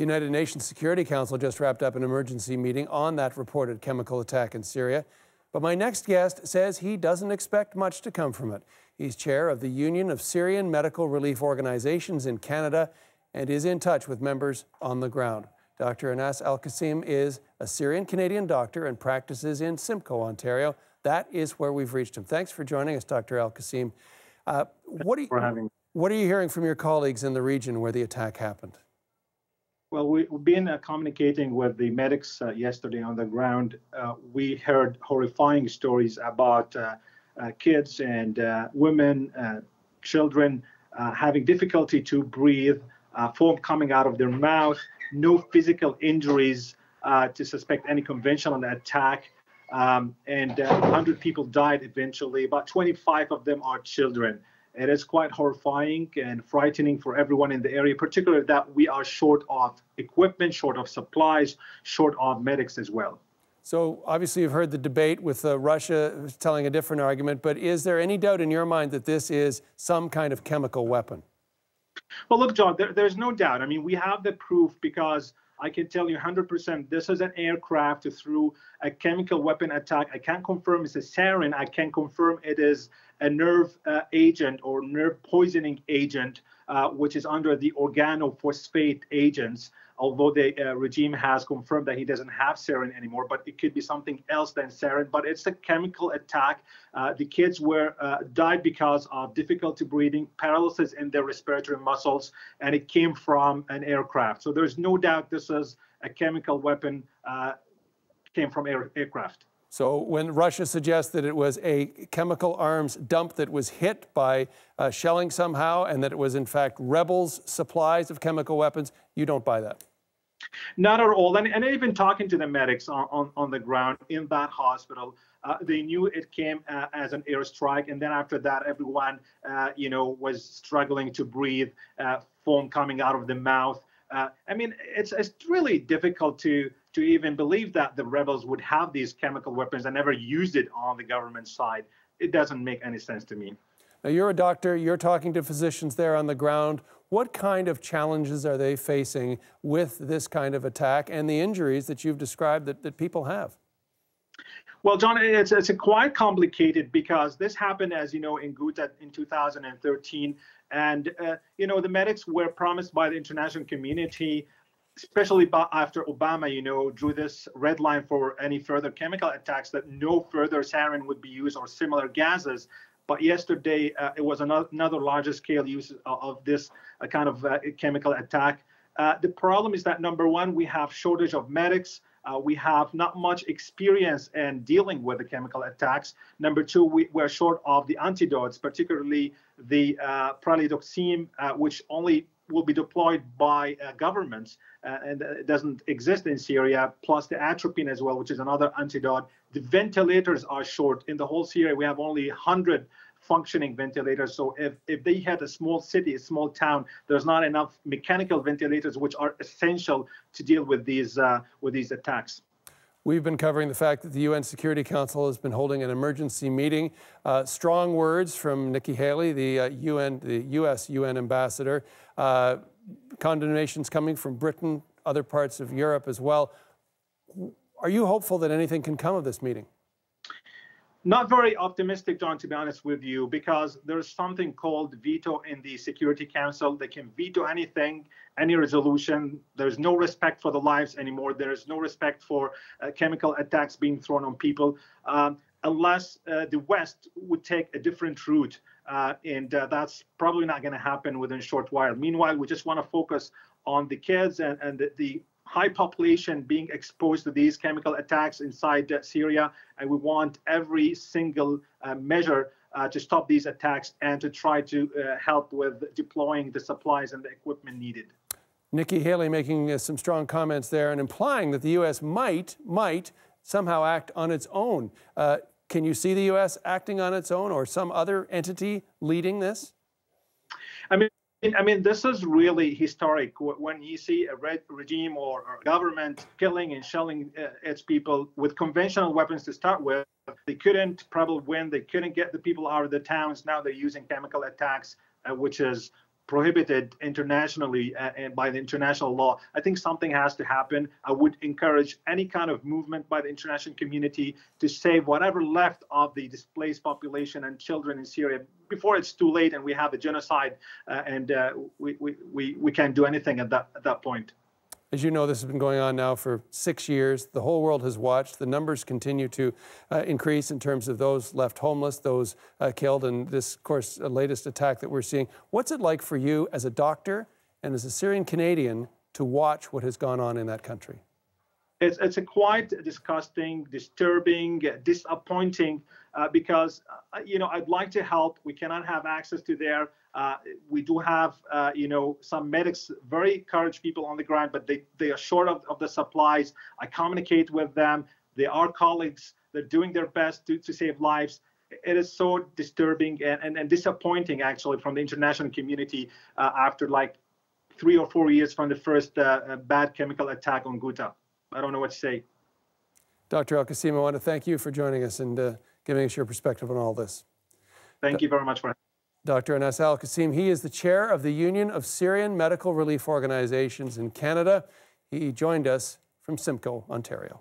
The United Nations Security Council just wrapped up an emergency meeting on that reported chemical attack in Syria. But my next guest says he doesn't expect much to come from it. He's chair of the Union of Syrian Medical Relief Organizations in Canada and is in touch with members on the ground. Dr. Anas Al-Kassem is a Syrian-Canadian doctor and practices in Simcoe, Ontario. That is where we've reached him. Thanks for joining us, Dr. Al-Kassem. What are you hearing from your colleagues in the region where the attack happened? Well, we've been communicating with the medics yesterday on the ground. We heard horrifying stories about kids and women, children having difficulty to breathe, foam coming out of their mouth, no physical injuries to suspect any conventional attack, and 100 people died eventually. About 25 of them are children. It is quite horrifying and frightening for everyone in the area, particularly that we are short of equipment, short of supplies, short of medics as well. So obviously you've heard the debate with Russia telling a different argument, but is there any doubt in your mind that this is some kind of chemical weapon? Well, look, John, there's no doubt. I mean, we have the proof because I can tell you 100% this is an aircraft through a chemical weapon attack. I can't confirm it's a sarin. I can confirm it is a nerve agent or nerve poisoning agent, which is under the organophosphate agents, although the regime has confirmed that he doesn't have sarin anymore, but it could be something else than sarin. But it's a chemical attack. The kids died because of difficulty breathing, paralysis in their respiratory muscles, and it came from an aircraft. So there's no doubt this is a chemical weapon, came from aircraft. So when Russia suggests that it was a chemical arms dump that was hit by shelling somehow and that it was in fact rebels' supplies of chemical weapons, you don't buy that? Not at all. And even talking to the medics on the ground in that hospital, they knew it came as an airstrike. And then after that, everyone, was struggling to breathe, foam coming out of the mouth. I mean, it's really difficult to even believe that the rebels would have these chemical weapons and never used it on the government side. It doesn't make any sense to me. Now, you're a doctor. You're talking to physicians there on the ground. What kind of challenges are they facing with this kind of attack and the injuries that you've described that people have? Well, John, it's quite complicated because this happened, as you know, in Ghouta in 2013. And, the medics were promised by the international community, especially after Obama, drew this red line for any further chemical attacks, that no further sarin would be used or similar gases. But yesterday, it was another larger scale use of this kind of chemical attack. The problem is that, number one, we have shortage of medics. We have not much experience in dealing with the chemical attacks. Number two, we're short of the antidotes, particularly the pralidoxime, which only will be deployed by governments, and it doesn't exist in Syria, plus the atropine as well, which is another antidote. The ventilators are short. In the whole Syria, we have only 100 functioning ventilators. So if they had a small city, a small town, there's not enough mechanical ventilators, which are essential to deal with these attacks. We've been covering the fact that the UN Security Council has been holding an emergency meeting. Strong words from Nikki Haley, the U.S. UN ambassador. Condemnations coming from Britain, other parts of Europe as well. Are you hopeful that anything can come of this meeting? Not very optimistic, John, to be honest with you, because there's something called veto in the Security Council. They can veto anything, any resolution. There's no respect for the lives anymore. There's no respect for chemical attacks being thrown on people, unless the West would take a different route. And that's probably not going to happen within a short while. Meanwhile, we just want to focus on the kids and the high population being exposed to these chemical attacks inside Syria, and we want every single measure to stop these attacks and to try to help with deploying the supplies and the equipment needed. Nikki Haley making some strong comments there and implying that the U.S. might somehow act on its own. Can you see the U.S. acting on its own or some other entity leading this? I mean, this is really historic when you see a red regime or government killing and shelling its people with conventional weapons to start with. They couldn't probably win. They couldn't get the people out of the towns. Now they're using chemical attacks, which is prohibited internationally and by the international law. I think something has to happen. I would encourage any kind of movement by the international community to save whatever left of the displaced population and children in Syria before it's too late and we have a genocide and we can't do anything at that point. As you know, this has been going on now for 6 years. The whole world has watched. The numbers continue to increase in terms of those left homeless, those killed, and this, of course, latest attack that we're seeing. What's it like for you as a doctor and as a Syrian Canadian to watch what has gone on in that country? It's a quite disgusting, disturbing, disappointing, because, I'd like to help. We cannot have access to there. We do have, some medics, very courage people on the ground, but they are short of the supplies. I communicate with them. They are colleagues. They're doing their best to save lives. It is so disturbing and disappointing, actually, from the international community after like 3 or 4 years from the first bad chemical attack on Ghouta. I don't know what to say. Dr. Al-Kassem, I want to thank you for joining us and giving us your perspective on all this. Thank you very much for having me. Dr. Al-Kassem, he is the chair of the Union of Syrian Medical Relief Organizations in Canada. He joined us from Simcoe, Ontario.